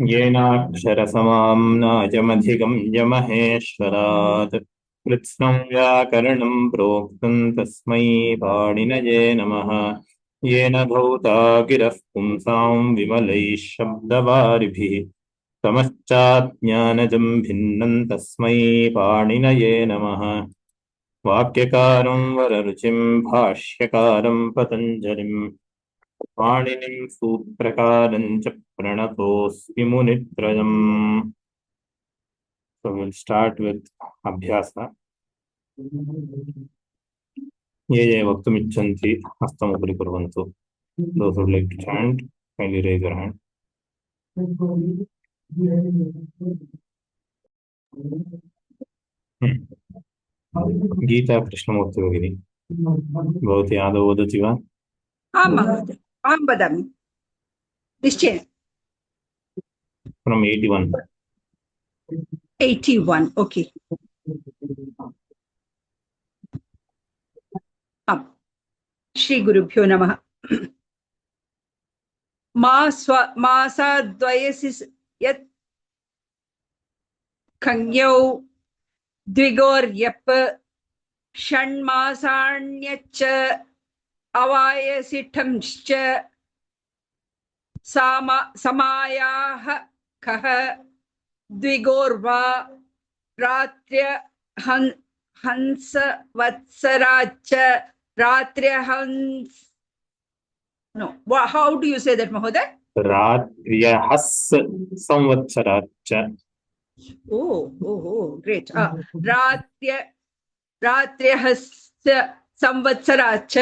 येनाक्षरसमाम्नायमधिगम्य महेश्वरात् कृत्स्नं व्याकरणं प्रोक्तं तस्मै पाणिनये नमः। येन धौता गिरः पुंसां विमलैः शब्दवारिभिः तमश्चाज्ञानजं भिन्नं तस्मै पाणिनये नमः। वाक्यकारं वररुचिं भाष्यकारं पतञ्जलिं पाणिनिं सूत्रकारं च प्रणतोऽस्मि मुनित्रयम्। So we'll start with Abhyasa. ये वक्तुमिच्छन्ति हस्तमुपरि कुर्वन्तु. Those who would like to chant, kindly raise your hand. गीता कृष्णमूर्ति भगिनी भवती आदौ वदति वा? आं महोदय, अहं वदामि निश्चयेन। From 81. 81, ओके। श्रीगुरुभ्यो नमः। मासाद्वयसि यत् खञ्ज्ञौ द्विगोर्यप् षण्मासाण्यच्च अवायसिठंश्च समायाः कः द्विगोर्वा रात्र्य हंस वत्सराच्च रात्र्य हंस no how do you say that Mahoday? रात्र्यहस् संवत्सराच्च. Oh great. रात्र्यहस्य संवत्सराच्च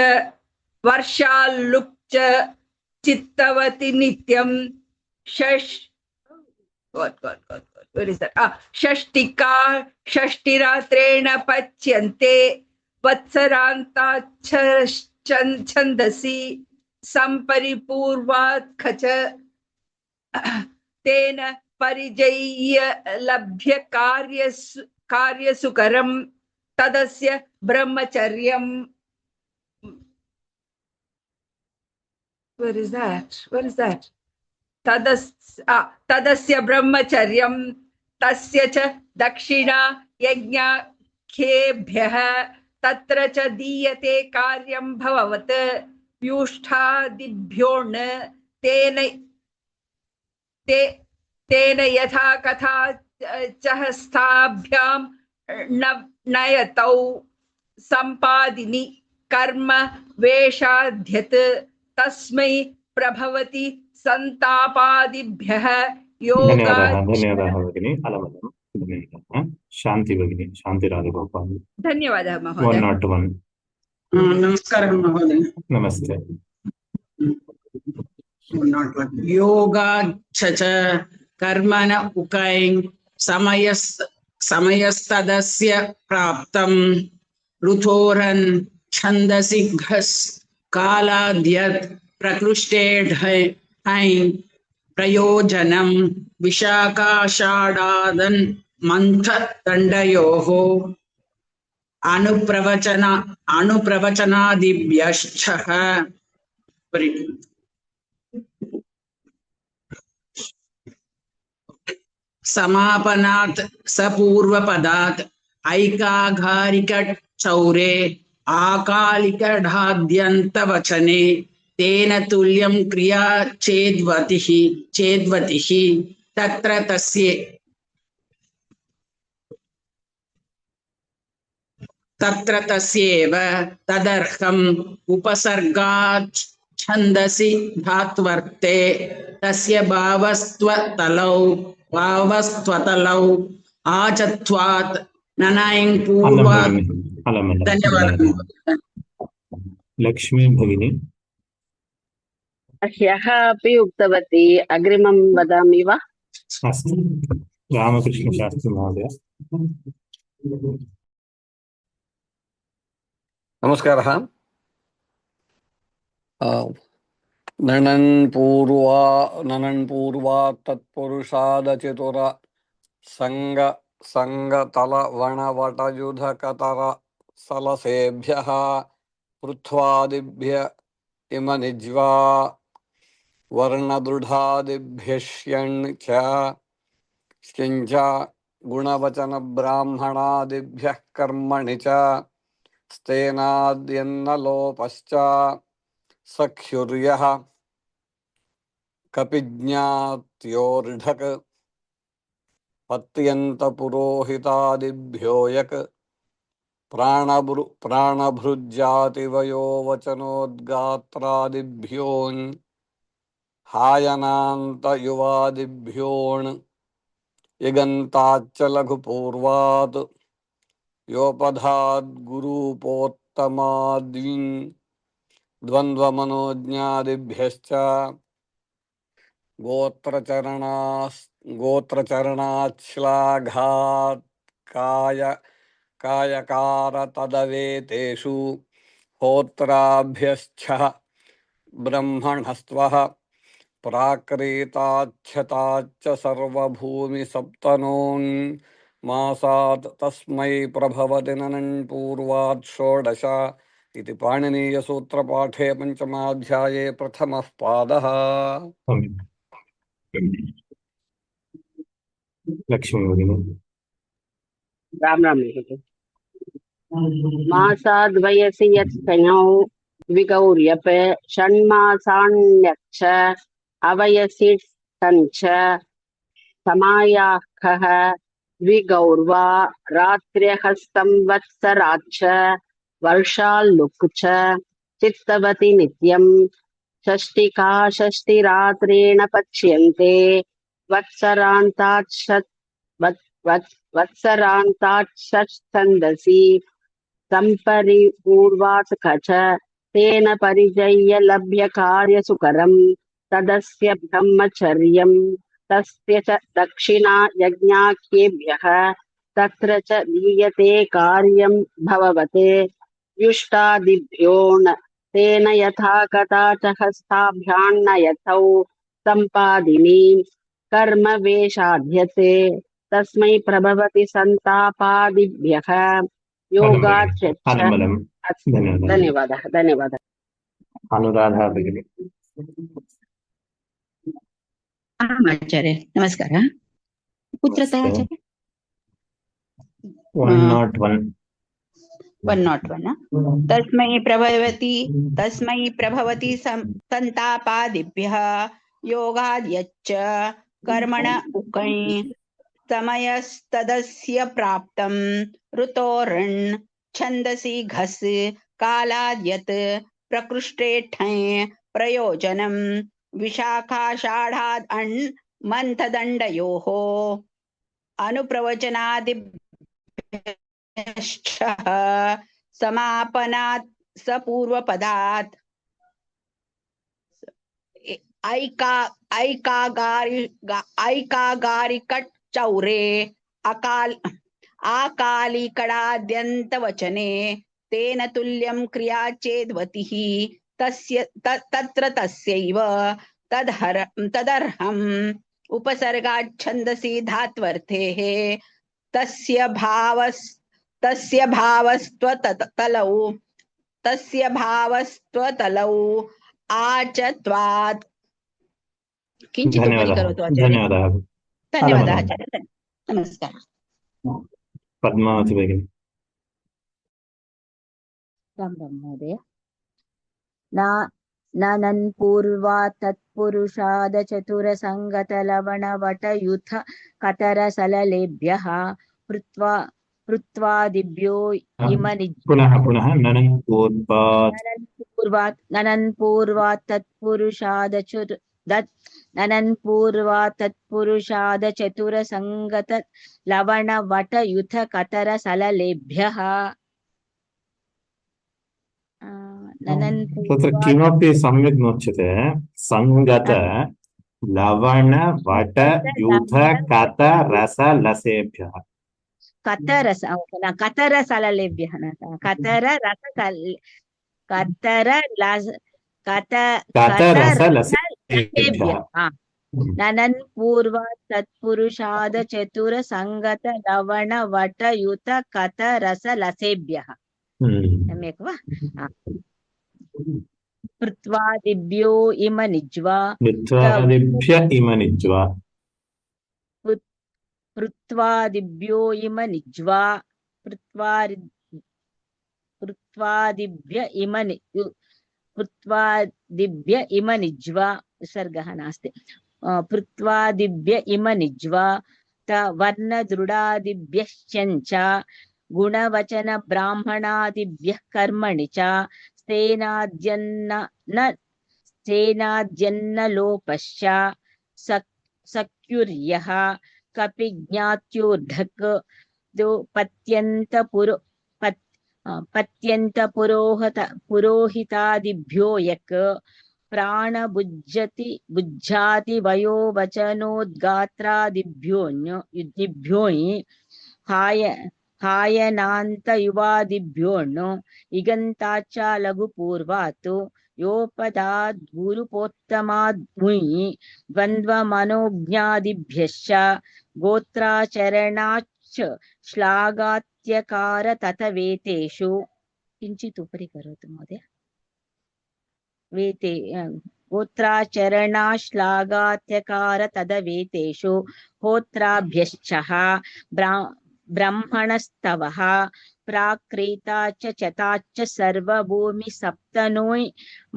वर्षालुप्च चित्तवति नित्यं God. Where is that? षष्टिका षष्टिरात्रेण पच्यन्ते वत्सरान्ताच्च छन्दसि संपरिपूर्वात् खच तेन परिजय्य लभ्य कार्यसुकरं तदस्य ब्रह्मचर्यम्. Where is that? तदस्य ब्रह्मचर्यं तस्य च दक्षिणा यज्ञाख्येभ्यः तत्र च दीयते कार्यं भववत् व्यूष्ठादिभ्योऽन् तेन यथा कथा च हस्ताभ्यां नयतौ सम्पादिनी कर्म वेशाध्यत् तस्मै प्रभवति संतापादिभ्यः योगा. धन्यवादः भगिनी. अलमलम्. धन्यवादः. शांति भगिनी. शांति राधिगोपाल. धन्यवादः महोदय. 101. नमस्कारः महोदय. नमस्ते. 101. योगाच्च कर्मण उकैं समयस्तदस्य प्राप्तं ऋतोरन् छन्दसि घस् कालाद्यत् प्रकृष्टेढैं प्रयोजनं विशाखाषाढादन् मन्थदण्डयोः अनुप्रवचनादिभ्यश्च समापनात् सपूर्वपदात् ऐकाघारिकचौरे आकालिकढाद्यन्तवचने तेन तुल्यं क्रिया चेद्वतिः तत्र तस्येव तदर्हम् उपसर्गात् छन्दसि धात्वर्थे तस्य भावस्त्वतलौ आचत्वात् ननैं पूर्वात्. धन्यवादः. लक्ष्मी भगिनी. ह्यः अपि उक्तवती, अग्रिमं वदामि वा? अस्तु. रामकृष्णशास्त्री महोदय. नमस्कारः. ननन् पूर्वात् तत्पुरुषादचतुर संगतलवणवटयुधकतर सलसेभ्यः पृथ्वादिभ्य इमनिज्वा वर्णदृढादिभ्यष्यन् च किञ्च गुणवचनब्राह्मणादिभ्यः कर्मणि च स्तेनाद्यन्न लोपश्च सख्युर्यः कपिज्ञात्योर्ढक् पत्यन्तपुरोहितादिभ्यो यक् प्राणभृज्जातिवयो वचनोद्गात्रादिभ्योन् हायनान्तयुवादिभ्योऽण् इगन्ताच्च लघुपूर्वात् योपधाद्गुरूपोत्तमादीन् द्वन्द्वमनोज्ञादिभ्यश्च गोत्रचरणाच्छ्लाघात् कायकारतदवेतेषु होत्राभ्यश्च ब्रह्मणस्त्वः प्राक्रीताच्छताच्च सर्वभूमिसप्तनोन् मासात् तस्मै प्रभवति ननन् पूर्वात् षोडश इति पाणिनीयसूत्रपाठे पञ्चमाध्याये प्रथमः पादः। लक्ष्मी भगिनी। राम राम महोदय। मासाद्वयसि यत्संज्ञौ विगौर्यप षण्मासाण्यच्च अवयसि तञ्च समायाखः विगौर्वा रात्र्यः संवत्सराच्च वर्षाल्लुक् च चित्तवति नित्यम् षष्टिका षष्टिरात्रेण पच्यन्ते वत्सरान्ताच्छन्दसि सम्परिपूर्वात् कच तेन परिजय्य लभ्य कार्यसुकरम् तदस्य ब्रह्मचर्यम् तस्य च दक्षिणा यज्ञाख्येभ्यः तत्र च दीयते कार्यम् भववते व्युष्टादिभ्योऽन् तेन यथा कथा च हस्ताभ्यान्न यथौ सम्पादिनी कर्म वेशाध्यते तस्मै प्रभवति संतापादिभ्यः योगाच्च। धन्यवादः धन्यवादः। अनुराधा भगिनी। आचार्य नमस्कार। कुत्रतः आचार्य? 101 तस्मै प्रभवति संतापादिभ्यः योगाद्यच्च कर्मण उक्ञ समयस्तदस्य प्राप्तं ऋतोरण् छन्दसि घस् कालाद्यत् प्रकृष्टे ठञ् प्रयोजनं विशाखाषाढाद् अण् मन्थदण्डयोः अनुप्रवचनादिभ्यश्च समापनात् स पूर्वपदात् ऐकागारिकट् चौरे आकालिकडाद्यन्तवचने तेन तुल्यं क्रिया चेद्वतिः तत्र तस्यैव तदर्हम् उपसर्गाच्छन्दसि धात्वर्थेः तस्य भावस्त्वतलौ आचत्वात् किञ्चित् उपरि करोतु आचार्य। धन्यवादः आचार्य। नमस्कारः। पद्मावती भगिनी। राम राम महोदय। ननन् पूर्वा तत्पुरुषाद चतुरसङ्गतलवणवटयुथ कतरसललेभ्यः पृत्वादिभ्यो ननन् पूर्वात् तत्पुरुषाद चतुरसङ्गत लवणवटयुथ कतरसललेभ्यः तत्र किमपि सम्यक् नोच्यते। सङ्गत लवण वट यूथ कत रस लसेभ्यः। कतरसललेभ्यः ननन् पूर्वात् तत्पुरुषाद चतुरसङ्गत लवणवटयुत कतरसलसेभ्यः। सम्यक् वा? पृत्वादिभ्यो इम निज्वा ऋत्वादिभ्य इम निज्वा पृत्वादिभ्यो इम निज्वा पृत्वादिभ्य इम निज्वा विसर्गः नास्ति पृत्वादिभ्य इम निज्वा वर्णदृढादिभ्यश्च गुणवचन ब्राह्मणादिभ्यः कर्मणि च सेनाद्यन्न लोपश्च सख्युर्यः कपि ज्ञात्योर्धक् पुरोहितादिभ्यो यक् बुज्झाति वयो वचनोद्गात्रादिभ्यो हायनान्त युवादिभ्योऽणो इगन्ताच्च लघुपूर्वात् योपदाद् गुरुपोत्तमाद् मुञि द्वन्द्वमनोज्ञादिभ्यश्च गोत्राचरणाच्च श्लाघात्यकार तत वेतेषु किञ्चित् उपरि करोतु महोदय वेते गोत्राचरणाश्लाघात्यकार तदवेतेषु होत्राभ्यश्चः ब्रह्मणस्तवः प्राक्रीता च चताच्च सर्वभूमि सप्तनोइ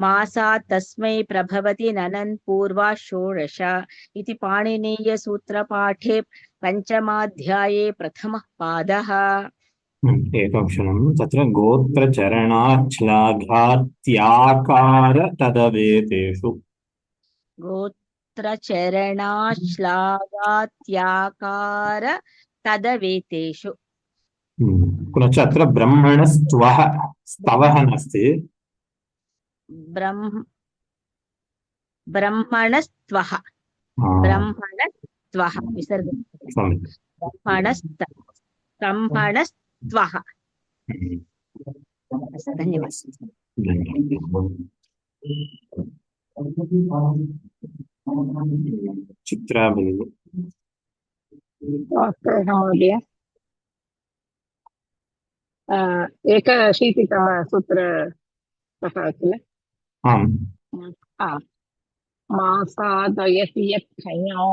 मासा तस्मै प्रभवति ननन् पूर्वा षोडश इति पाणिनीयसूत्रपाठे पञ्चमाध्याये प्रथमः पादः। एकं क्षणं तत्र गोत्रचरणाश्लाघात्याकार तदवेतेषु गोत्रचरणाश्लाघात्याकार तदवेतेषु पुनश्च अत्र ब्रह्मणस्त्वः स्तवः नास्ति ब्रह्मणस्त्वः विसर्ग ब्रह्मणस्त्वः धन्यवादः। चित्रा भगिनी महोदय 81तमसूत्रतः किल आम् मासादयसि यत्खञ्यो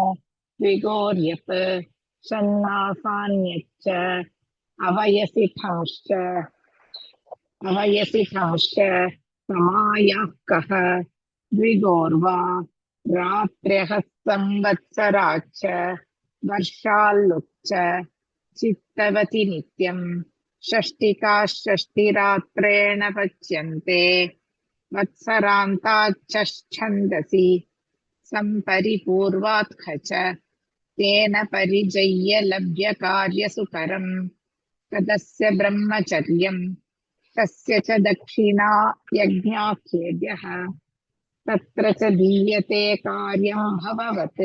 द्विगोर्यत् षण्मासान्यच्च अवयसि ठंश्च समायाः कः द्विगोर्वा रात्र्यः संवत्सराच्च वर्षाल्लुच्च चित्तवति नित्यं षष्टिका षष्टिरात्रेण पच्यन्ते वत्सरान्ताच्च छन्दसि सम्परिपूर्वात् खच तेन परिजय्य लभ्य कार्यसुकरं तदस्य ब्रह्मचर्यं तस्य च दक्षिणा यज्ञाख्येभ्यः तत्र च दीयते कार्यं भववत्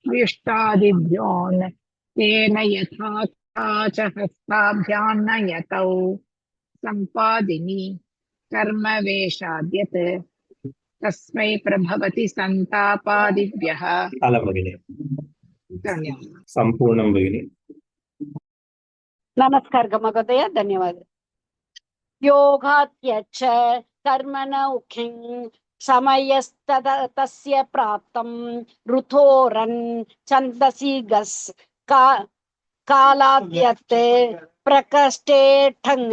व्युष्टादिभ्योन् तेन यथा च हस्ताभ्यान्नयतौ सम्पादिनी कर्म वेशाद्यत् तस्मै प्रभवति सन्तापादिभ्यः। अलं भगिनी धन्यवादः। सम्पूर्णं भगिनी। नमस्कार महोदय धन्यवाद। योगात्यच्च कर्मण उखिं समयस्तस्य प्राप्तं ऋतोरन् छन्दसि गस् कालाद्यत् प्रकष्टे ठङ्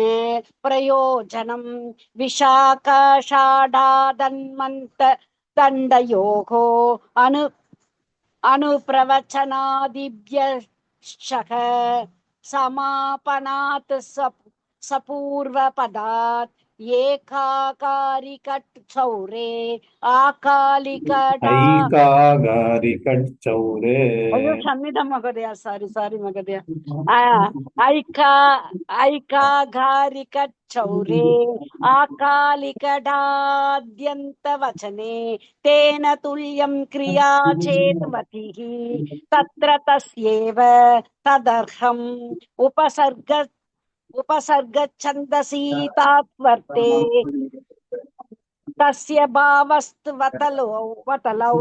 प्रयोजनं विशाखाषाढादन्मन्त दण्डयोः अनुप्रवचनादिभ्यश्च समापनात् सपूर्वपदात् ऐकाकारिकट्चौरे ऐकागारिकट्चौरे क्षम्यतां महोदय सारी महोदय ऐकागारिकट्चौरे आकालिकडाद्यन्तवचने तेन तुल्यं क्रिया चेत् मतिः तत्र तस्यैव तदर्हम् उपसर्गच्छन्दसि तात्वर्ते तस्य भावस्तु वतलौ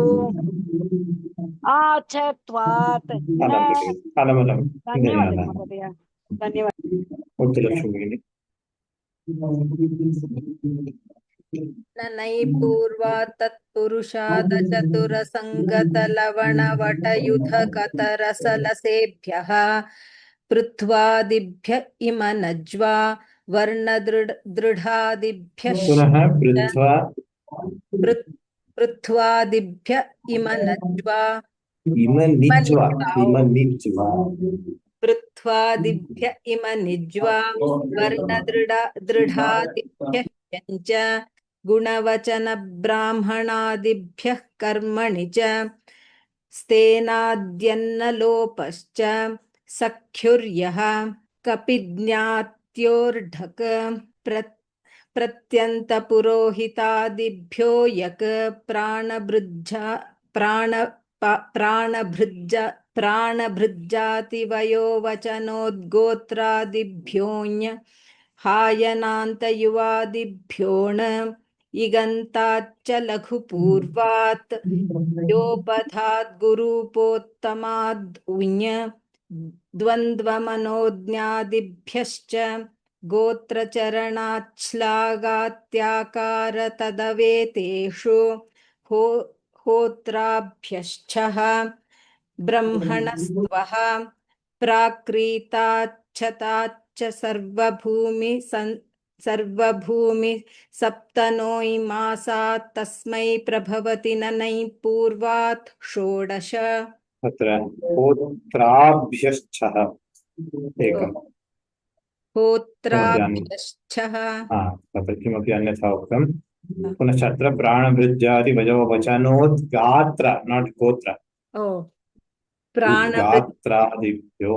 आचत्वात् धन्यवादः। धन्यवादः महोदय धन्यवादः। उत्तरलक्ष्मी भगिनी नैपूर्वात् तत्पुरुषादचतुरसङ्गतलवणवटयुधकतरसलसेभ्यः पृथ्वादिभ्य इम नज्वा पुनः वर्णदृढादिभ्यश्च पृथ्वादिभ्य इम नज्वा इम निज्वा पृथ्वादिभ्य इम निज्वा वर्णदृढादिभ्यः च गुणवचन ब्राह्मणादिभ्यः कर्मणि च स्तेनाद्यन्नलोपश्च सख्युर्यः कपिज्ञात्योर्ढक प्रत्यन्तपुरोहितादिभ्यो यक प्राणभृज्जातिवयोवचनोद्गोत्रादिभ्योऽन्य हायनान्तयुवादिभ्योऽण इगन्ताच्च लघुपूर्वात् योपधाद् गुरूपोत्तमाद् उञ् द्वन्द्वमनोज्ञादिभ्यश्च गोत्रचरणाच्छ्लाघात्याकार तदवेतेषु होत्राभ्यश्चः ब्रह्मणस्त्वः प्राक्रीताच्छताच्च सर्वभूमि सप्तनो मासात् तस्मै प्रभवति ननैः पूर्वात् षोडश तत्र होत्राभ्यश्चः एकम् होत्राभ्यश्चः तत्र किमपि अन्यथा उक्तं पुनश्च अत्र प्राणभृज्यादिवयोवचनोद्गात्र नाट् गोत्र गात्रादिभ्यो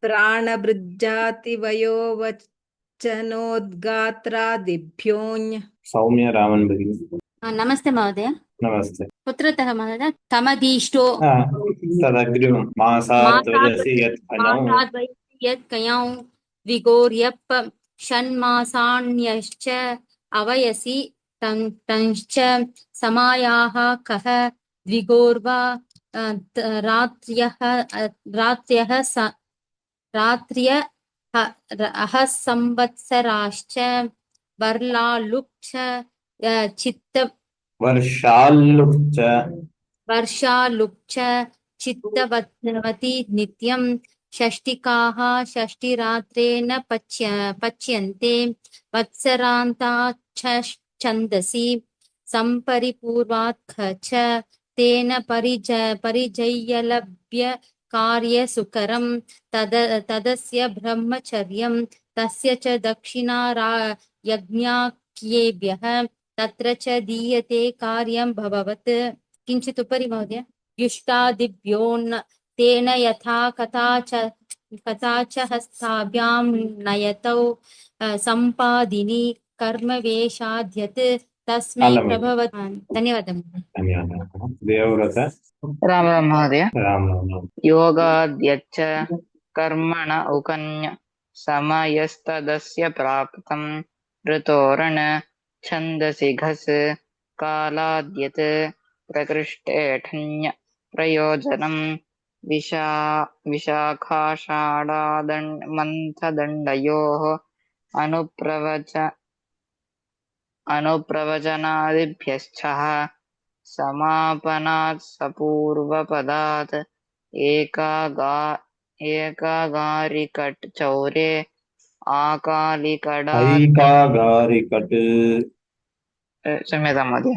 प्राणभृज्जातिवयोवचनोद्गात्रादिभ्योऽन्य सौम्य रामन् भगिनी। नमस्ते महोदय। नमस्ते। कुत्रतः महोदय? कमदीष्टो तदग्रिमं मासात् वदसि यत् कयौ द्विगोर्यप् षण्मासान्यश्च अवयसि तंश्च समायाः कः द्विगोर्वा रात्र्यः संवत्सराश्च वर्षालुक्च चित्तवती नित्यं षष्टिकाः षष्टिरात्रेण पच्यन्ते वत्सरान्ताच्छन्दसि सम्परिपूर्वात् च तेन परिजय्यलभ्य कार्यसुकरं तदस्य ब्रह्मचर्यं तस्य च दक्षिणा यज्ञाख्येभ्यः तत्र च दीयते कार्यं भववत्। किञ्चित् उपरि महोदय। युष्टादिभ्योन् तेन यथा कथा च हस्ताभ्यां नयतौ सम्पादिनी कर्मवेशाद्यत् तस्मै प्रभवत्। धन्यवादः। देवव्रत राम राम महोदय। योगाद्यच्च कर्मण उकन्य समयस्तदस्य प्राप्तं ऋतोरण छन्दसि घस् कालाद्यत् प्रकृष्टेठन्य प्रयोजनं विशाखाषाढामन्थदण्डयोः अनुप्रवचनादिभ्यश्चः समापनात् सपूर्वपदात् एकागारिकट् चौरे क्षम्यतां महोदय।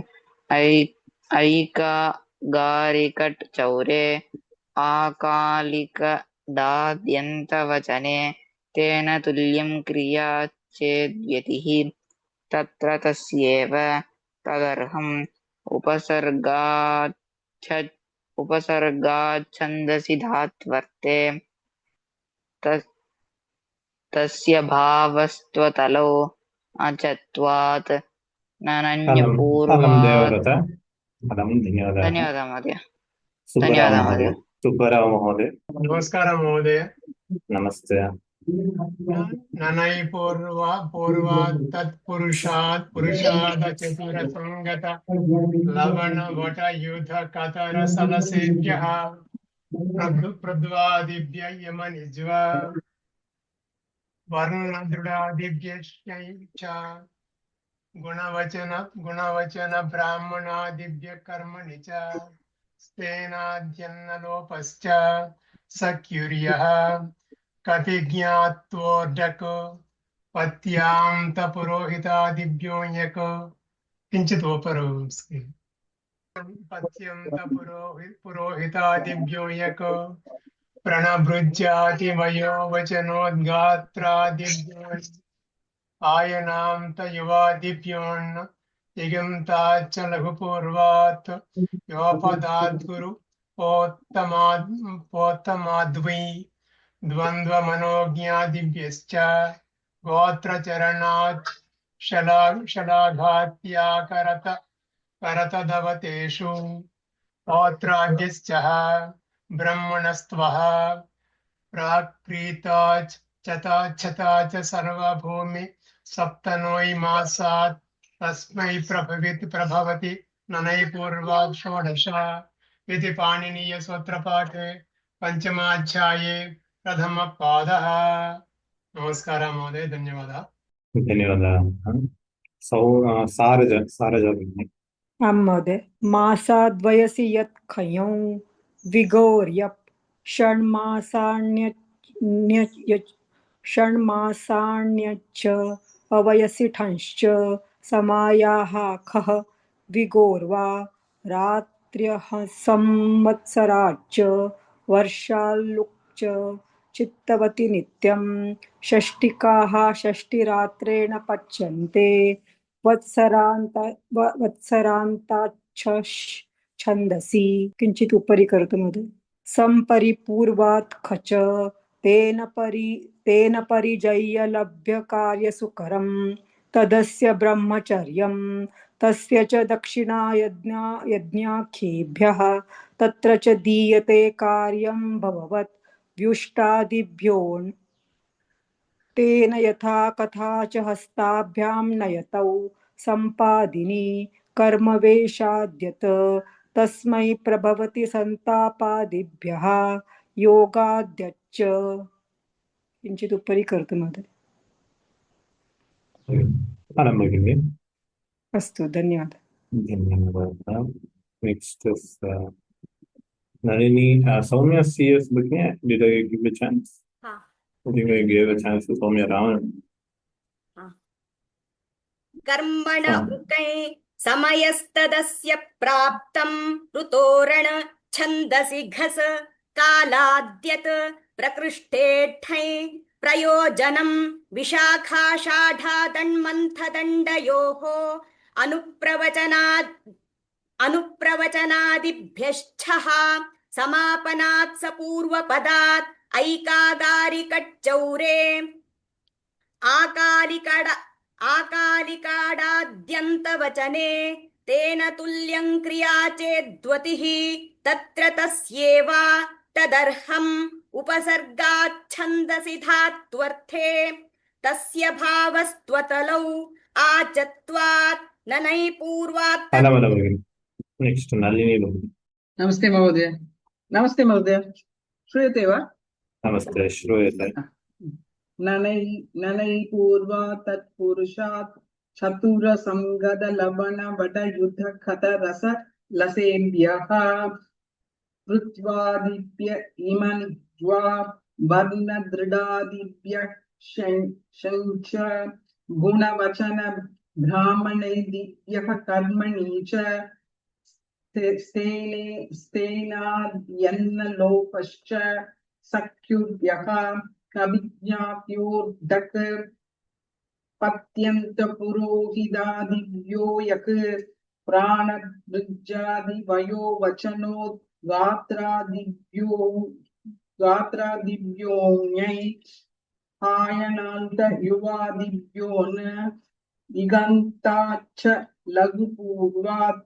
ऐकागारिकट् चौरे आकालिकडाद्यन्तवचने तेन तुल्यं क्रिया चेद्यतिः तत्र तस्यैव तदर्हम् उपसर्गाच्छन्दसि धात्वर्ते तस्य भावस्त्वतलो अचत्वात् देवव्रत धन्यवादः महोदय। सुब्बराव महोदय। नमस्कार महोदय। नमस्ते। ननै पूर्वात् तत्पुरुषात् पुरुषादचतुरसङ्गत लवणवटयुध कतरसलसेभ्यः पृथ्वादिभ्य यमनिज्वा वर्णदृढादिभ्यश्च गुणवचन ब्राह्मणादिभ्य कर्मणि च स्तेनाद्यन्नलोपश्च सख्युर्यः कतिज्ञात्वोर्डक पत्यां तपुरोहितादिभ्यो यक किंचित उपरोस्ति पत्यं पुरोहितादिभ्यो यक प्रणभृज्याति वयो वचनोद्गात्रादिभ्यो आयनां तयुवादिभ्योऽन्न इगन्ताच्च लघुपूर्वात् योपदात् गुरु पोत्तमाद्वै द्वन्द्वमनोज्ञादिभ्यश्च गोत्रचरणात् करतदवतेषु पौत्राद्यश्च ब्रह्मणस्त्वः प्राक्प्रीताच् चता च सर्वभूमि सप्तनोई मासात् तस्मै प्रभवति ननै पूर्वात् षोडशा इति पाणिनीय सूत्रपाठे पंचमाध्याये प्रथमः पादः। नमस्कार महोदय, धन्यवादः। धन्यवादः। सारज आं महोदय। मासाद्वयसि यत् खयौ विगौर्यप् षण्मासाण्यच्च अवयसि ठंश्च समायाः खः विगोर्वा रात्र्यः संवत्सराच्च वर्षाल्लुक्च चित्तवति नित्यं षष्टिकाः षष्टिरात्रेण पच्यन्ते वत्सरान्ताच्छ छन्दसि। किञ्चित् उपरि करोतु महोदय। सम्परिपूर्वात् खच तेन परिजय्य लभ्य कार्यसुकरं तदस्य ब्रह्मचर्यं तस्य च दक्षिणा यज्ञाख्येभ्यः तत्र च दीयते कार्यं भववत् व्युष्टादिभ्यो तेन यथा कथा च हस्ताभ्यां नयतौ सम्पादिनी कर्मवेशाद्यत तस्मै प्रभवति संतापादिभ्यः योगाद्यच्च। किञ्चित् उपरि करोतु महोदय। भगिनी। अस्तु, धन्यवादः। धन्यवादः। Next is Nalini. Soumya CS Bhagini, did I give a chance? I think I gave a chance to Soumya Raman. कर्मण उकै समयस्तदस्य प्राप्तं ऋतोरण छन्दसि घस कालाद्यत प्रकृष्टे ठै प्रयोजनं विशाखाषाढादन्मन्थदण्डयोः अनुप्रवचनादिभ्यश्चः समापनात् स पूर्वपदात् ऐकागारिकच्चौरे आकालिकाडाद्यन्तवचने तेन तुल्यं क्रिया चेद्वतिः तत्र तस्येव तदर्हम् उपसर्गाच्छन्दसि धात्वर्थे तस्य भावस्त्वतलौ आचत्वात् ननै पूर्वात्। नेक्स्ट नलिनी भगिनी। नमस्ते महोदय। नमस्ते महोदय, श्रूयते वा? नमस्ते, श्रूयते। ननै पूर्वा तत्पुरुषात् चतुर संगद लवण वट युद्ध खत रस लसेभ्यः पृथ्वादिभ्य इमन् ज्वा वर्ण दृढादिभ्य शंच गुणवचन ब्राह्मणैदिभ्यः कर्मणि च स्तेनाद्यन्नलोपश्च सख्युभ्यः कविज्ञात्योर्धक पत्यन्त पुरोहितादिभ्यो यक प्राणभृज्यादिवयो वचनो गात्रादिभ्यो ञै आयनान्त युवादिभ्यो न इगन्ताच्च लघुपूर्वात्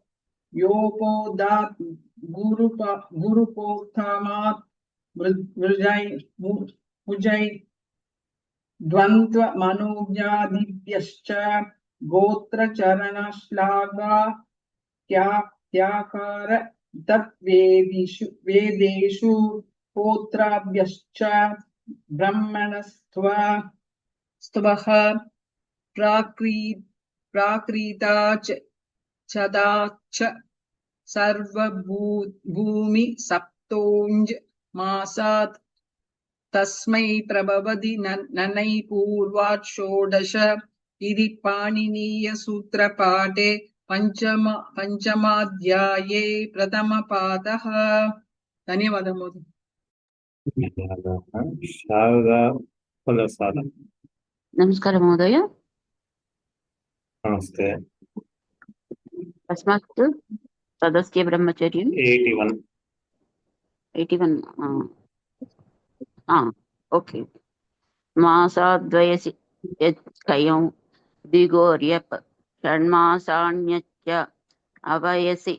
योपोदात् गुरुपोत्थमात् भुजै द्वन्द्व मनोज्ञादिभ्यश्च गोत्रचरणश्लाघा त्याकार तद्वेदेषु पोत्राभ्यश्च ब्रह्मणस्त्व स्तुवः प्राकृता चदाच सर्वभूमि सप्तोञ्ज मासात् तस्मै प्रभवति ननै पूर्वात् षोडश इति पाणिनीयसूत्रपाठे पञ्चमाध्याये प्रथमपादः। धन्यवादः महोदय। धन्यवादाः। शारदा फलसार। नमस्कार महोदय। नमस्ते। अस्मात् तदस्य ब्रह्मचर्यम् 81 ओके। मासाद्वयसि यत्कयं द्विगोर्यप षण्मासान्यच्च अवयसि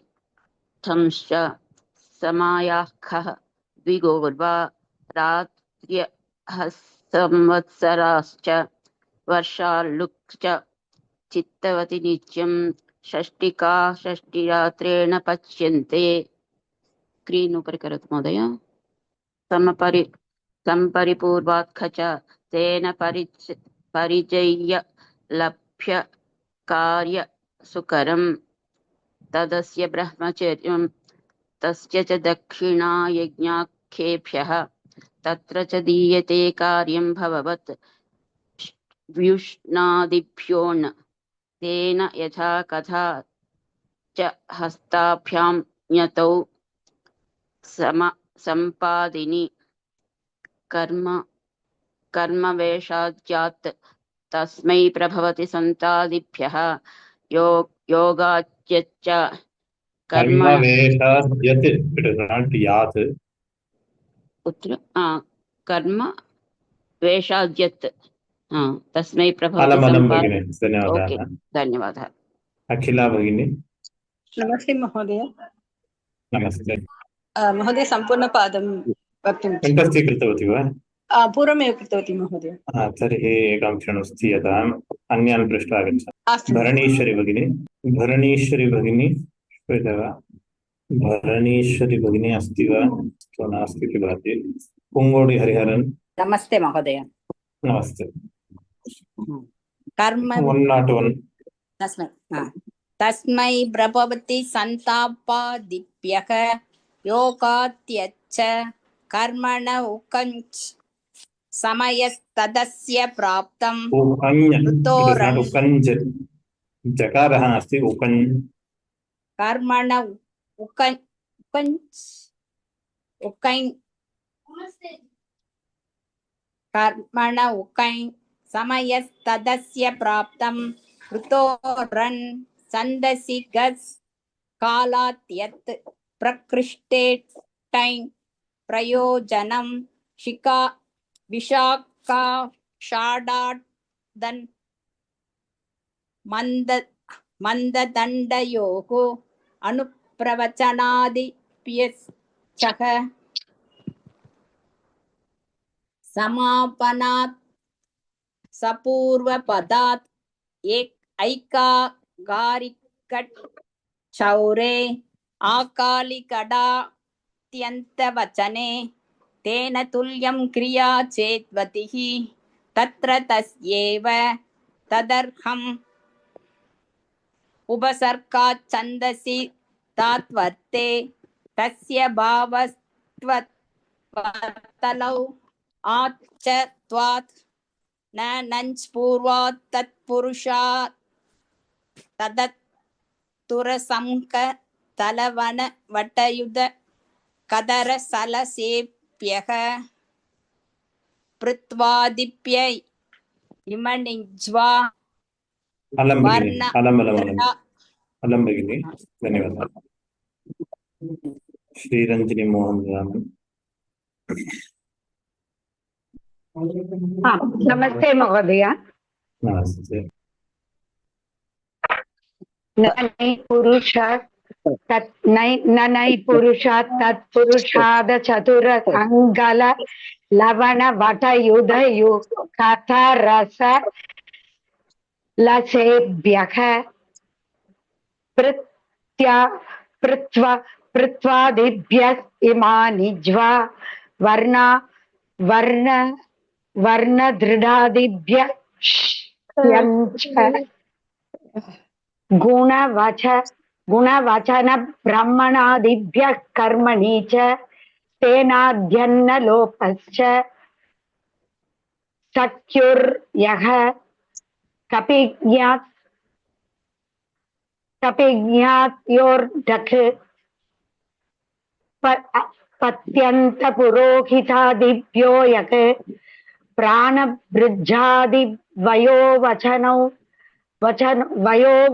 थंश्च समायाखः द्विगोर्वा रात्र्यः संवत्सराश्च वर्षाल्लुक्श्च चित्तवति नित्यं षष्टिका षष्टिरात्रेण पच्यन्ते। स्क्रीन् उपरि करोतु महोदय। सम्परिपूर्वात् च तेन परिचय्य लभ्य कार्य सुकरं तदस्य ब्रह्मचर्यं तस्य च दक्षिणा यज्ञाख्येभ्यः तत्र च दीयते कार्यं भववत् व्युष्णादिभ्योऽन् तेन यथा कथा च हस्ताभ्यां ञतौ सम्पादिनी कर्मवेषाद्यात् तस्मै प्रभवति सन्तादिभ्यः योगाच्यच्च कर्मवेषाद्यत्, it is not यात्। कर्म वेषाद्यत् तस्मै प्रभवति अलमलं भगिनी, धन्यवादाः। ओके, धन्यवादः। अखिला भगिनी। नमस्ते महोदय। नमस्ते महोदय, सम्पूर्णपादं वक्तुं कण्ठस्थी कृतवती वा? पूर्वमेव कृतवती महोदय। तर्हि एकं क्षणं स्थीयताम्, अन्यान् पृष्ट्वा आगच्छामि। भरणीश्वरी भगिनी। भरणीश्वरी भगिनी श्रूयते वा? भरणीश्वरी भगिनी अस्ति वा? नास्ति इति भाति। पुङ्गोडि हरिहरन्। नमस्ते महोदय। नमस्ते। कर्म 101 तस्मै प्रभवति सन्तापादिभ्यः योगात्यच्च कर्मण उकञ्च समयस्तदस्य प्राप्तं उकञ्ज जकारः नास्ति, उकञ् कर्मण उकञ्च कर्मण उकञ् समयस्तदस्य प्राप्तं ऋतोरन् छन्दसि गस् कालात् यत् प्रकृष्टे टैन् प्रयोजनं शिका विशाखा षाडादन् मन्ददण्डयोः अनुप्रवचनादिभ्यश्च समापनात् सपूर्वपदात् ऐकागारिकट् चौरे आकालिकडात्यन्तवचने तेन तुल्यं क्रिया चेद्वतिः तत्र तस्यैव तदर्हम् उपसर्गात् छन्दसि तात्वर्ते तस्य भावस्त्वतलौ आच्च त्वात् न नञ्च पूर्वात् तत्पुरुषात् तदत्तुरसंक तलवन वटयुध कदर सलसेभ्यः पृत्वादिप्य इमनिज्वा अलं भगिनी, धन्यवादः। श्रीरञ्जनी मोहन रामन्। नमस्ते महोदय। नमस्ते। ननै पुरुषात् तत्पुरुषाद चतुर अंगल लवण वटयुध कथ रस लसेभ्यः पृत्वादिभ्यः इमानि ज्वा वर्णदृढादिभ्यः यञ्च गुणवचन ब्रह्मणादिभ्यः कर्मणि च तेनाद्यन्न लोपश्च सख्युर्यः कपिज्ञात्योर्ढक् पत्यन्तपुरोहितादिभ्यो यक् प्राणभृज्जादिवयो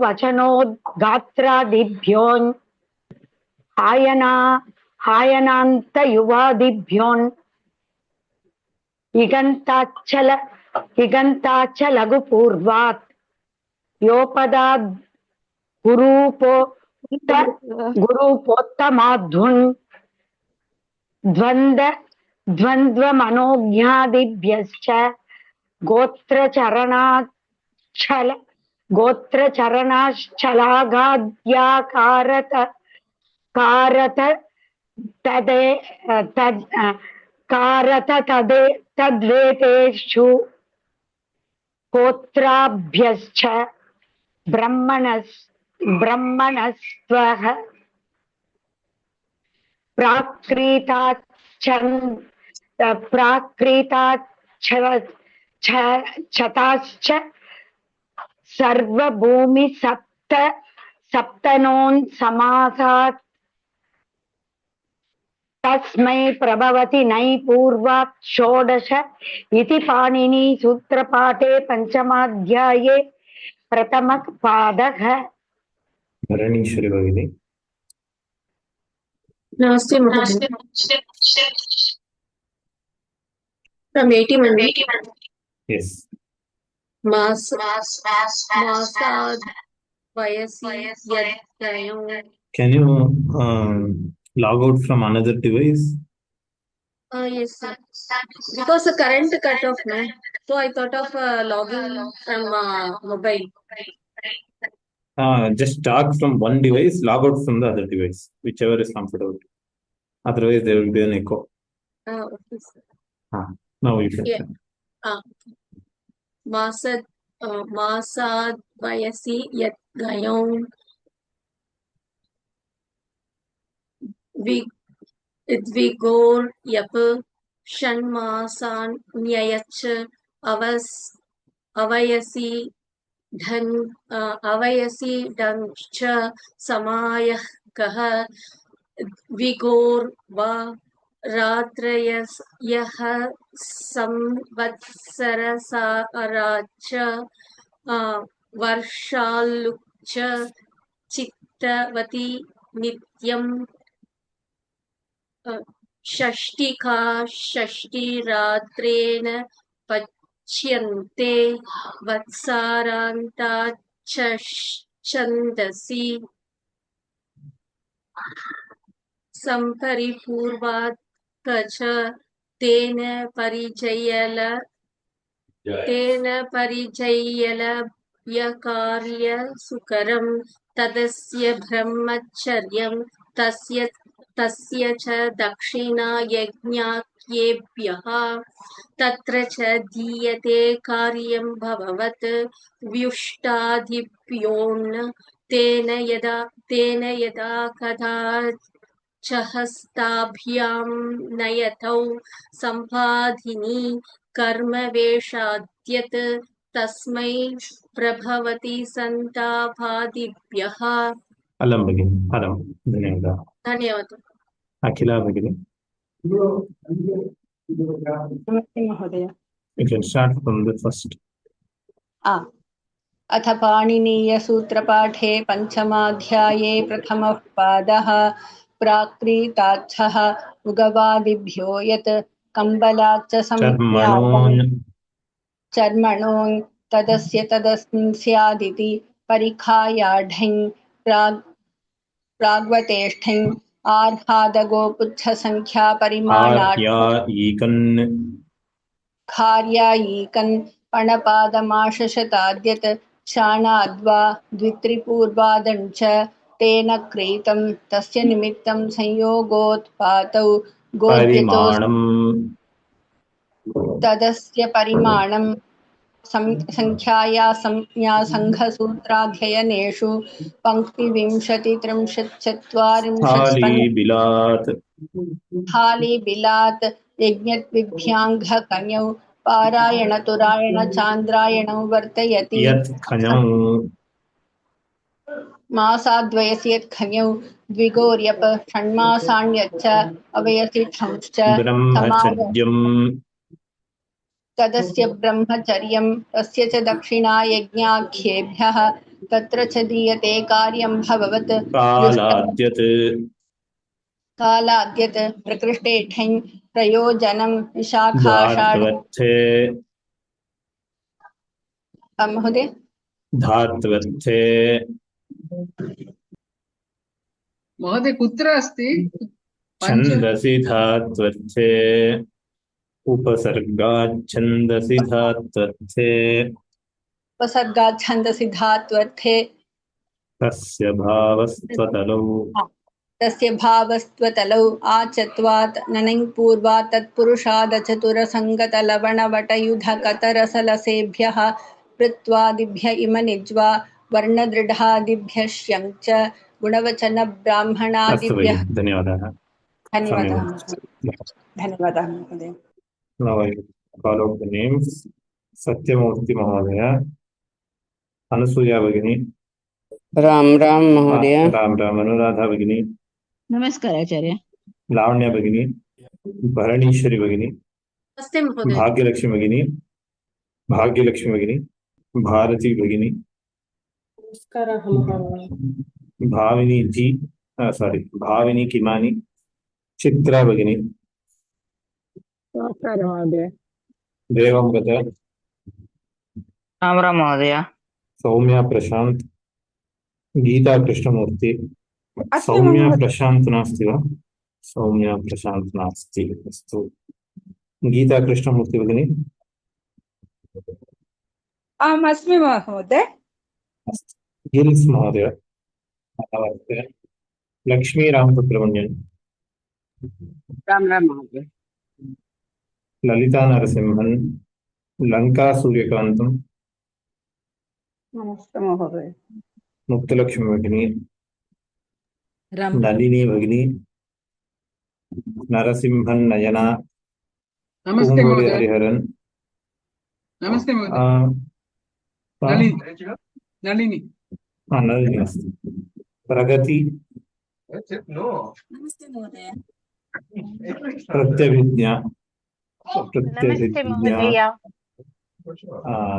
वचनोद्गात्रादिभ्यो हायनान्तयुवादिभ्योन् इगन्ताच्च लघुपूर्वात् योपदाद् गुरूपोत्तमाध्वन् द्वन्द्वमनोज्ञादिभ्यश्च तद्वेतेषु गोत्राभ्यश्च ब्रह्मणस्त्वः प्राकृताच्छताश्च सर्वभूमि सप्तनोन् समासात् तस्मै प्रभवति नै पूर्वात् षोडश इति पाणिनी सूत्रपाठे पंचमाध्याये प्रथमः पादः। भरणीश्वरी भगिनी। नमस्ते महोदय। From 81. Yes. Masad vayasi yadayam. Can you log out from another device? Yes, sir. Because the current cut off, no? So I thought of logging from mobile. Just talk from one device, log out from the other device, whichever is comfortable. Otherwise, there will be an echo. Okay, sir. Now you can. Yeah. Masad vayasi yadayam. Vidvigor yap shanmasan nyayach avayasi dhancha samayah kah vigor va ratrayah samvatsara saracha varshalukcha chittavati nityam षष्टिका षष्टिरात्रेण पच्यन्ते वत्सारान्ताच्छन्दसि सम्परिपूर्वात् कच तेन परिचयल यकार्य सुकरं तदस्य ब्रह्मचर्यं तस्य च दक्षिणा यज्ञाख्येभ्यः तत्र च दीयते कार्यं भववत् व्युष्टादिभ्योन् तेन यदा कदाच हस्ताभ्यां नयतौ सम्पादिनी कर्मवेषाद्यत् तस्मै प्रभवति सन्तापादिभ्यः। अलम भगिनी, अलम। धन्यवाद। धन्यवाद। अखिला भगिनी। नमस्ते महोदय। You can start from the first. अथ पाणिनीयसूत्रपाठे पंचमाध्याये प्रथमः पादः। प्राकृताच्छः उगवादिभ्यो यत् कम्बलाच्च चर्मणोन् तदस्य तदस्यादिति परिखायाढ्यं प्राग्वतेष्ठिं आर्हादगोपुच्छसंख्या परिमाणार्यायीकन् पणपादमाशशताद्यत् शाणाद्वा द्वित्रिपूर्वादञ्च तेन क्रीतं तस्य निमित्तं संयोगोत्पातौ गोद्यतो तदस्य परिमाणं संख्याया संज्ञा संघसूत्राध्ययनेषु स्थाली 35-40 बिलात् हाली बिलात् यज्ञद्विभ्याङ्घकन्यौ पारायणतुरायण चान्द्रायणौ वर्तयति यत् खञौ मासाद्वयसि यत्खन्यौ द्विगोर्यप षण्मासाण्यच्च अवयसि षंश्च ब्रह्मचर्यम् तदस्य ब्रह्मचर्यं तस्य च दक्षिणा यज्ञाख्येभ्यः तत्र च दीयते कार्यं भववत् कालाद्यत् कालाद्यत् प्रकृष्टे ठञ् प्रयोजनं विशाखाषाढ धात्वत्थे महोदय धात्वत्थे महोदय कुत्र अस्ति छन्दसि धात्वत्थे उपसर्गाच्छन्दसि धात्वत्थे उपसर्गात् छन्दसि धात्वर्थे तस्य भावस्त्वतलौ तस्य भावस्त्वतलौ आचत्वात् ननञ् पूर्वात् तत्पुरुषादचतुरसङ्गतलवणवटयुधकतरसलसेभ्यः पृत्वादिभ्य इम निज्वा वर्णदृढादिभ्यः श्यं च अस्तु भगिनि, गुणवचनब्राह्मणादिभ्यः धन्यवादाः. धन्यवादः धन्यवादः महोदय. Now I call out the names. Satyamurthy Mahodaya, Anasuya Bhagini, Ram Ram महोदय. Ram Ram, Anuradha Bhagini, नमस्कार आचार्य. Lavanya Bhagini, Bharanishwari Bhagini, नमस्ते महोदय. Bhagyalakshmi Bhagini, Bhagyalakshmi Bhagini, Bharati Bhagini, Bhavini Ji, Bhavini Kimani, Chitra Bhagini, Devam Gata, Ram Ram महोदय. Soumya Prashant, Geeta Krishnamurthy, Soumya Prashant नास्ति वा? Soumya Prashant नास्ति. अस्तु. गीता कृष्णमूर्ति भगिनी. अहमस्मि महोदय. गिल्स् महोदय. लक्ष्मी रामपुत्रमण्यन्. राम राम महोदय. ललिता नरसिंहन्, लंका सूर्यकान्तम्. नमस्ते महोदय. मुक्तलक्ष्मी भगिनी, राम नलिनी भगिनी, नरसिंहन् नयना, नमस्ते कुंगुरी महोदय. हरिहरन्. नमस्ते महोदय. नलिनी नलिनी अस्ति. प्रगति, नमस्ते महोदय. प्रत्यभिज्ञा,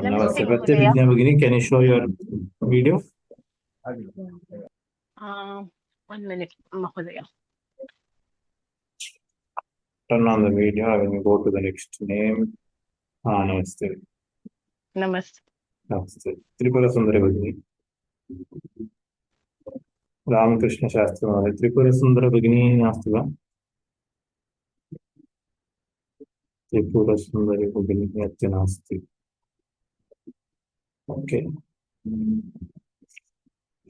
नमस्ते प्रत्यभिज्ञा भगिनी. Can you show your video? 1 minute महोदय. Turn on the video. I will go to the next name. Namaste. नमस्ते. Namaste. Tripura Sundari Bhagini. Ramakrishna Shastri Mahodaya. Tripura Sundari Bhagini नास्ति वा? Tripura Sundari Bhagini अद्य नास्ति. Okay.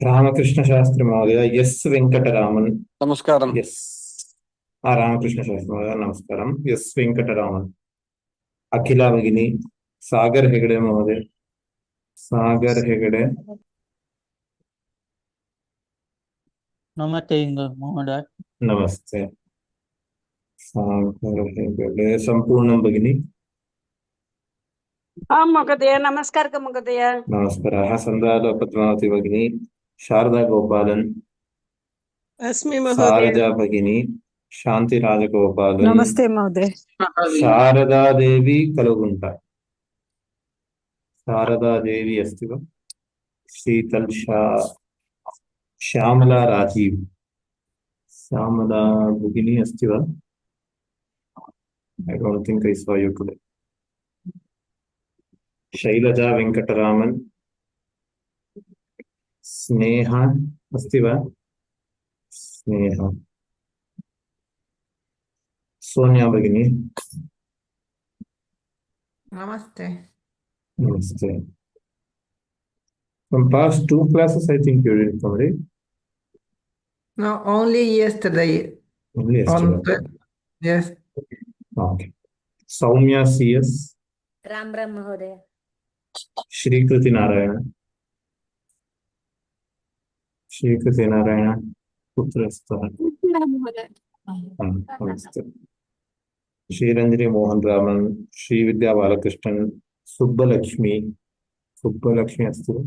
Ramakrishna Shastri Mahodaya. Yes Venkataraman. नमस्कारं. Yes. Ramakrishna शास्त्री महोदय नमस्कारम. S Venkataraman. अखिला भगिनी. सागर हेगड़े महोदय. सागर हेगड़े. नमस्ते महोदय. नमस्ते. सागर हेगड़े. संपूर्णम भगिनी. महोदय. नमस्कार महोदय. नमस्कारः. संध्यालो पद्मावती भगिनी. शारदा गोपालन. अस्मि महोदय. सारजा भगिनी. शांति राजगोपालन. नमस्ते महोदय. शारदा देवी कलगुंटा. शारदा देवी अस्ति वा? शीतल श्यामला राजीव. श्यामला भगिनी अस्ति वा? I don't think I saw you today. Selja Venkataraman. Sneha अस्ति वा? स्नेहा. सोनिया भगिनी. नमस्ते. Namaste. From past 2 classes, I think you didn't come, right? No, only yesterday. Only yesterday. Yes. Okay. Soumya CS. Ram Ram महोदय. श्रीकृति नारायण कुत्र स्तः? नमस्ते। श्रीरंजनी मोहन रामन, श्रीविद्या बालकृष्णन, सुब्बलक्ष्मी अस्ति वा?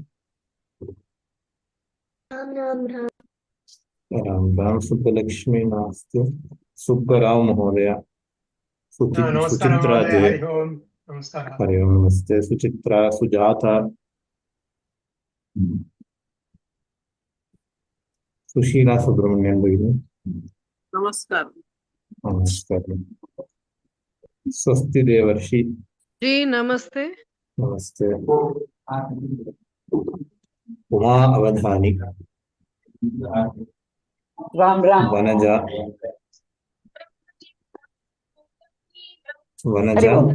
राम राम। सुब्बलक्ष्मी नास्ति। सुब्बराव महोदय, नमस्कार सुचित्रा महोदय, दे, हरि ओम। नमस्कार। हरि ओम। नमस्ते। सुचित्रा, सुजाता, सुशीला सुब्रमण्यन भगिनी, नमस्कार नमस्कार। स्वस्ति देवर्षि जी, नमस्ते। नमस्ते। उमा अवधानी, राम राम। वनजा हरि ओम।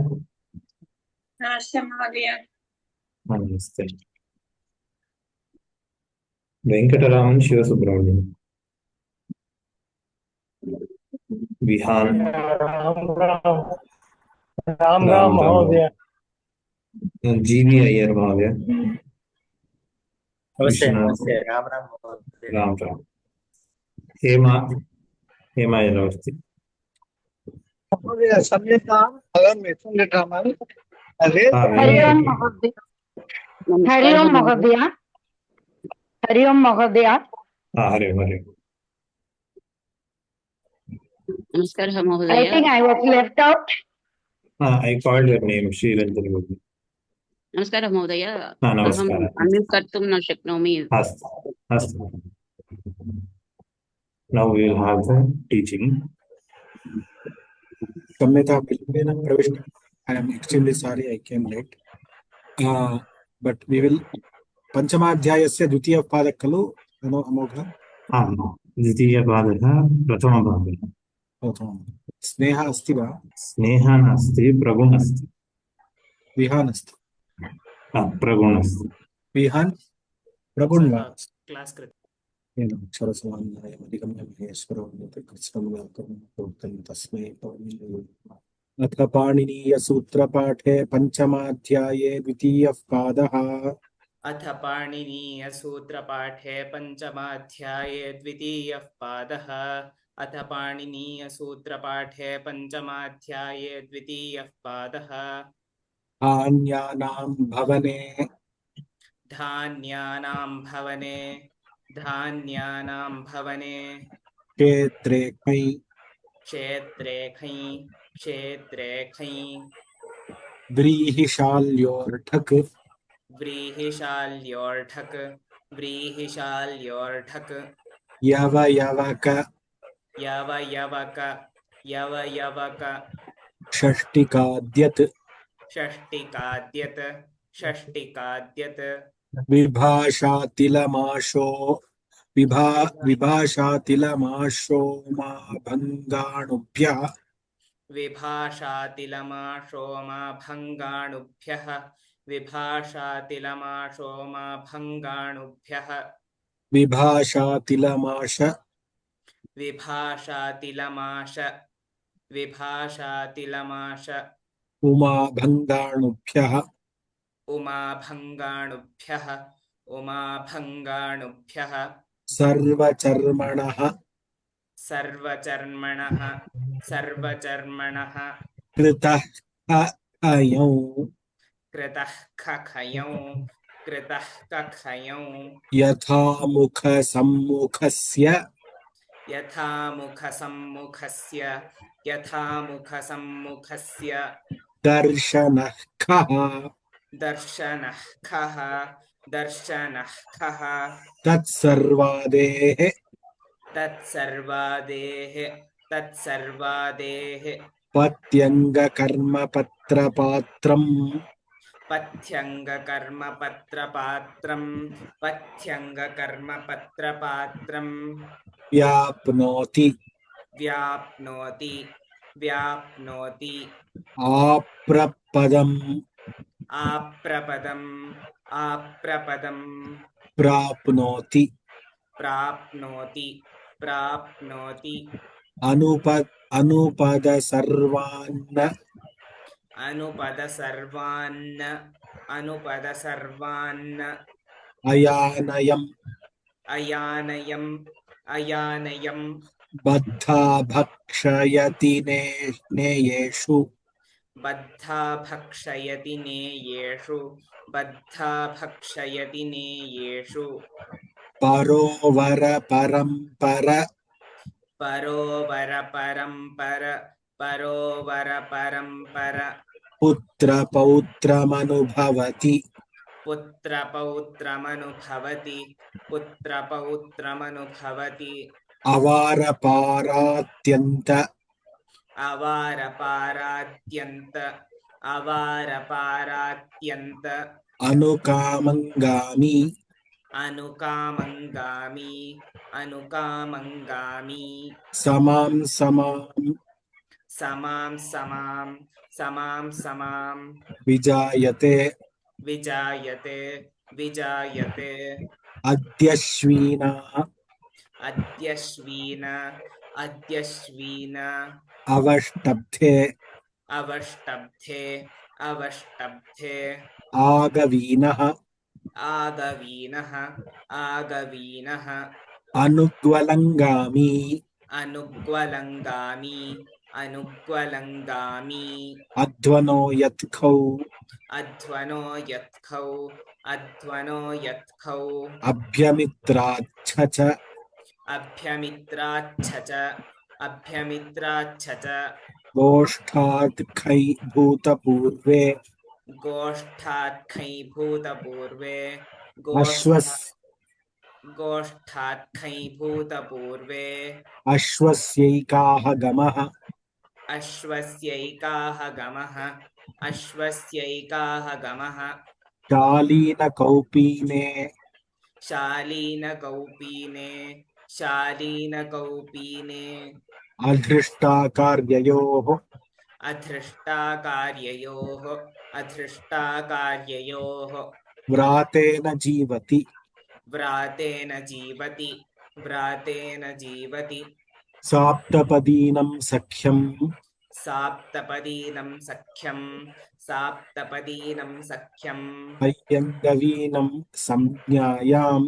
नमस्ते। वेंकटरामन शिवसुब्रमण्यन, विहान, राम राम महोदय। जीवी अय्यर महोदय, विश्वनाथ, राम राम महोदय। राम राम। हेमा यलवर्ति, महोदय सम्यक्ताम् अहं वेतुण्डरामन्। हरि ओम महोदय। हरि ओम महोदय। हरि ओम महोदय। हरि ओम। नमस्कार I महोदय। think I was left out. I called your name, Sriranjani भगिनी। नमस्कार महोदय। नमस्कार। अहम् अन्म्यूट् कर्तुं न शक्नोमि। अस्तु। Now we will have the teaching. Samyata Vilambena Pravishta. I am extremely sorry I came late. But we will Panchamadhyayasya Dvitiya Padak Kalu, Amogha. द्वितीयपादः प्रथमभागः। Sneha अस्ति वा? स्नेहा नास्ति, प्रगुण अस्ति। विहान अस्ति। प्रगुण अस्ति। विहान प्रगुण वा? क्लास कृत अक्षरसमान्याय अधिगम्य महेश्वरो कृष्णं व्याकरणं तस्मै पवनीय। अथ पाणिनीयसूत्रपाठे पञ्चमाध्याये द्वितीयः पादः। अथ पाणिनीयसूत्रपाठे पञ्चमाध्याये द्वितीयः पादः। अथ पाणिनीयसूत्रपाठे पञ्चमाध्याये द्वितीयः पादः। धान्यानां भवने क्षेत्रे खै व्रीहिशाल्योर्ढक् यवयवक षष्टिकाद्यत् विभाषातिलमाशो मा भङ्गाणुभ्यः विभाषातिलमाश उमा भङ्गाणुभ्यः सर्वचर्मणः कृतः खखयौ यथा मुखसम्मुखस्य दर्शनः खः तत्सर्वादेः पत्यङ्गकर्मपत्रपात्रम् व्याप्नोति आप्रपदम् प्राप्नोति अनुपद सर्वान् अनुपद सर्वान् अयानयम् अयानयम् बद्धा भक्षयति नेयेषु बद्धा भक्षयति नेयेषु परोवर परम्पर पुत्र पौत्रमनुभवति अवारपारात्यन्त अनुकामङ्गामी समां समां विजायते अद्यश्वीना अवष्टब्धे आगवीनः अनुग्वलङ्गामी अध्वनो यत्खौ अभ्यमित्राच्छ च गोष्ठात् खै भूतपूर्वे अश्वस्यैकाः गमः शालीनकौपीने अधृष्टाकार्ययोः व्रातेन जीवति साप्तपदीनं सख्यं हय्यङ्गवीनं संज्ञायां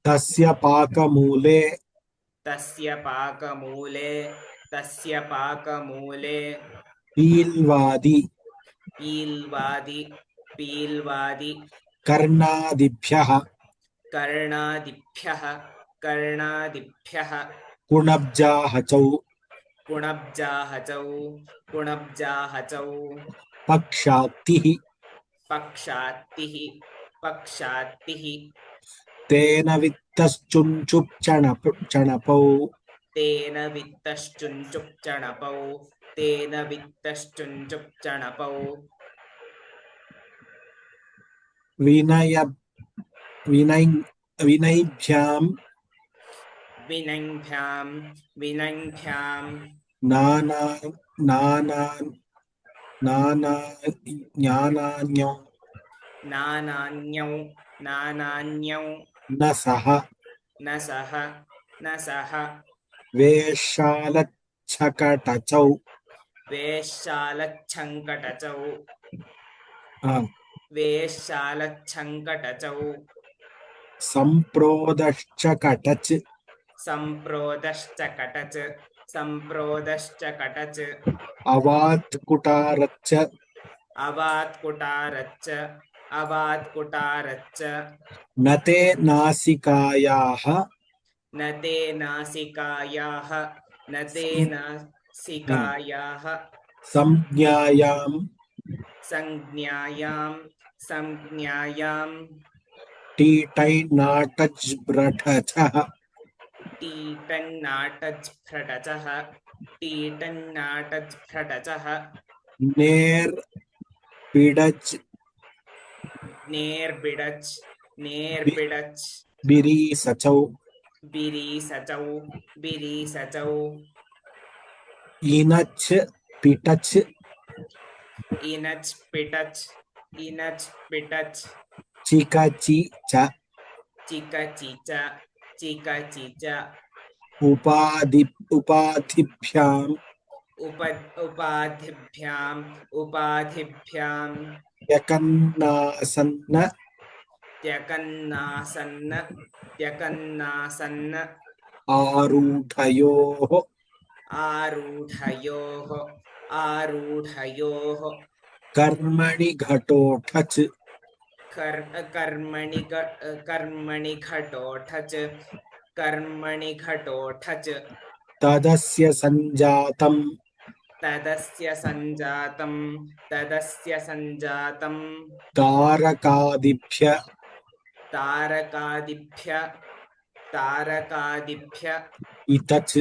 तस्य पाकमूले पील्वादि कर्णादिभ्यः कुणब्जाहचौ पक्षातिः तेन वित्तश्चुञ्चुप् चणपौ विनैभ्यां नानान्यौ न सह वेश्शालच्छकटचौ सम्प्रोदश्चकटच अवात्कुटारच्च न ते नासिकायाः संज्ञायां टीटैनाटज्भ्रटचः नेर्बिडच बिरीसचौ इनच पिटच चिकचिच उपाधिभ्यां उपाधिभ्याम् उपाधिभ्याम् यकन्नासन्न त्यकन्नासन्न त्यकन्नासन्न आरूढयोः आरूढयोः आरूढयोः कर्मणि घटोठच कर्मणि घटोठच कर्मणि घटोठच तदस्य संजातं तदस्य संजातं तारकादिभ्य तारकादिभ्य इतच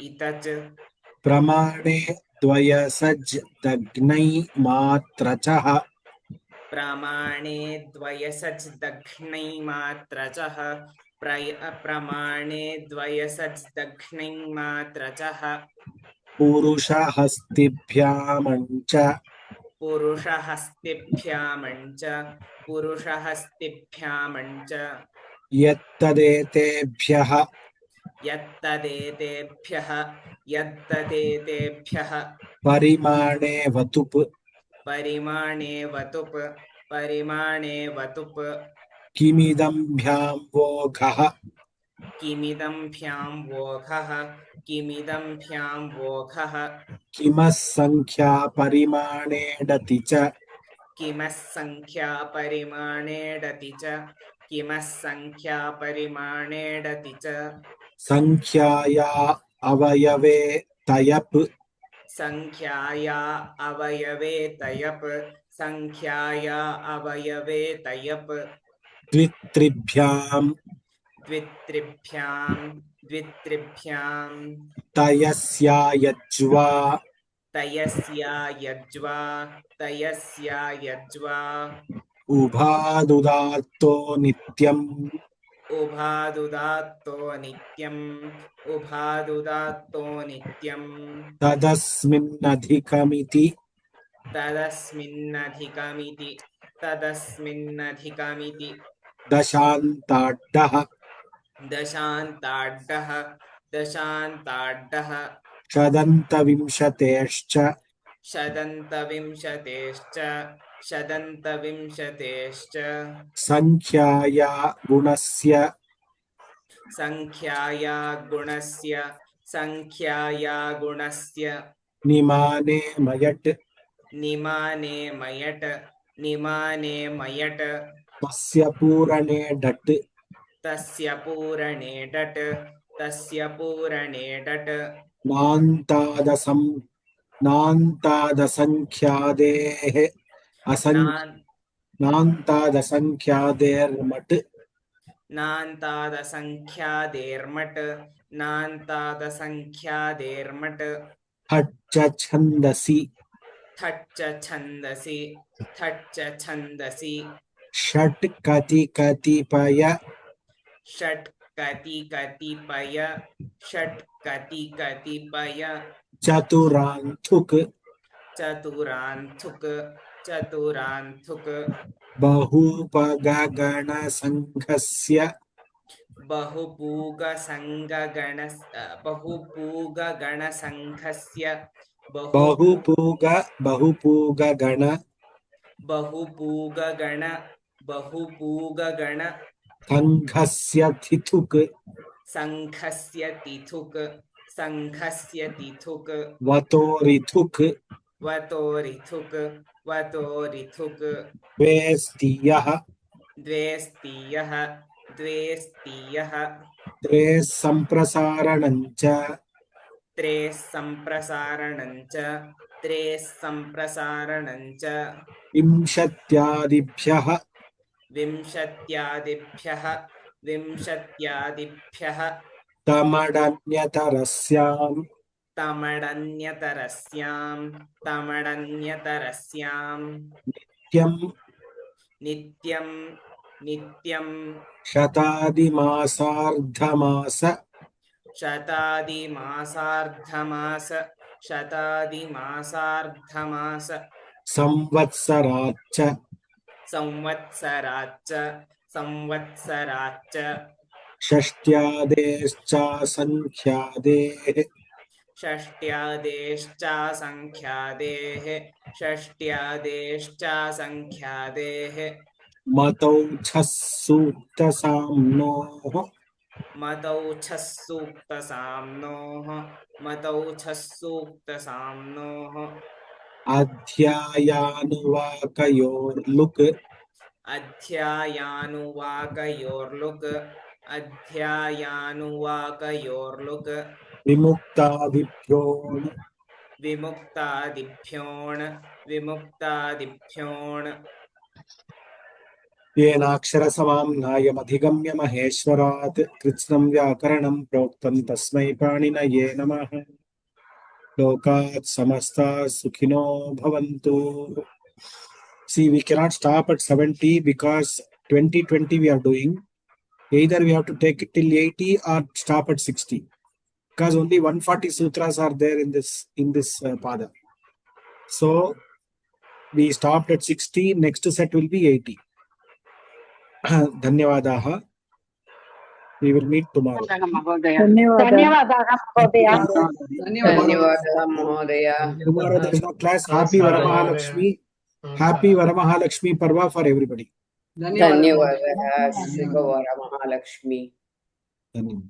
इतच प्रमाणे द्वयसज् दग्नै मात्रचः प्रमाणे द्वयसज् दघ्नै मात्रचः प्रमाणे द्वयसज् दघ्नै मात्रचः पुरुषहस्तिभ्यामञ्च पुरुषहस्तिभ्यामञ्च यत्तदेतेभ्यः यत्तदेतेभ्यः परिमाणे वतुप् परिमाणे वतुप् किमिदम्भ्यां वोघः किमिदं भ्यां वोघः किमः संख्या परिमाणेडति च किमः संख्या परिमाणेडति च संख्याया अवयवे तयप् संख्याया अवयवे तयप् द्वित्रिभ्यां तयस्या यज्वा उभादुदात्तो नित्यम् उभादुदात्तो नित्यम् तदस्मिन्नधिकमिति तदस्मिन्नधिकमिति दशान्ताड्डः दशान्ताड्डः शदन्तविंशतेश्च शदन्तविंशतेश्च संख्याया गुणस्य निमाने मयट् तस्य पूरणे डट् नान्तादसंख्यादेर्मट् ठच्च छन्दसि षट् कतिकतिपय चतुरान्थुक् बहुपगणसङ्घस्य बहुपूगगण संघस्य तिथुक् वतोरिथुक् द्वे स्त्रियः त्रे सम्प्रसारणञ्च विंशत्यादिभ्यः तमडन्यतरस्याम् नित्यम् शतादिमासार्धमास संवत्सराच्च षष्ट्यादेश्चासंख्यादेः षष्ट्यादेश्चासङ्ख्यादेः षष्ट्यादेश्चासङ्ख्यादेः मतौ छस्सूक्तसाम्नोः मतौ अध्यायानुवाकयोर्लुक् अध्यायानुवाकयोर्लुक् विमुक्तादिभ्योन् येनाक्षरसमाम्नायमधिगम्य महेश्वरात् कृत्स्नं व्याकरणं प्रोक्तं तस्मै पाणिनये नमः। लोकात् समस्ताः सुखिनो भवन्तु. See, we cannot stop at 70 because 20 we are doing. Either we have to take it till 80 or stop at 60, because only 140 sutras are there in this pada. So we stopped at 60. Next set will be 80. Dhanyavadaha. We will meet tomorrow. ಧನ್ಯವಾದः ಮಹೋದಯ. ಧನ್ಯವಾದः ಮಹೋದಯ. Tomorrow there is no class. Happy Varamahalakshmi. Happy Varamahalakshmi Parva for everybody. ಧನ್ಯವಾದः. ಶುಭ ವರಮಹಾಲಕ್ಷ್ಮಿ. ಧನ್ಯವಾದ.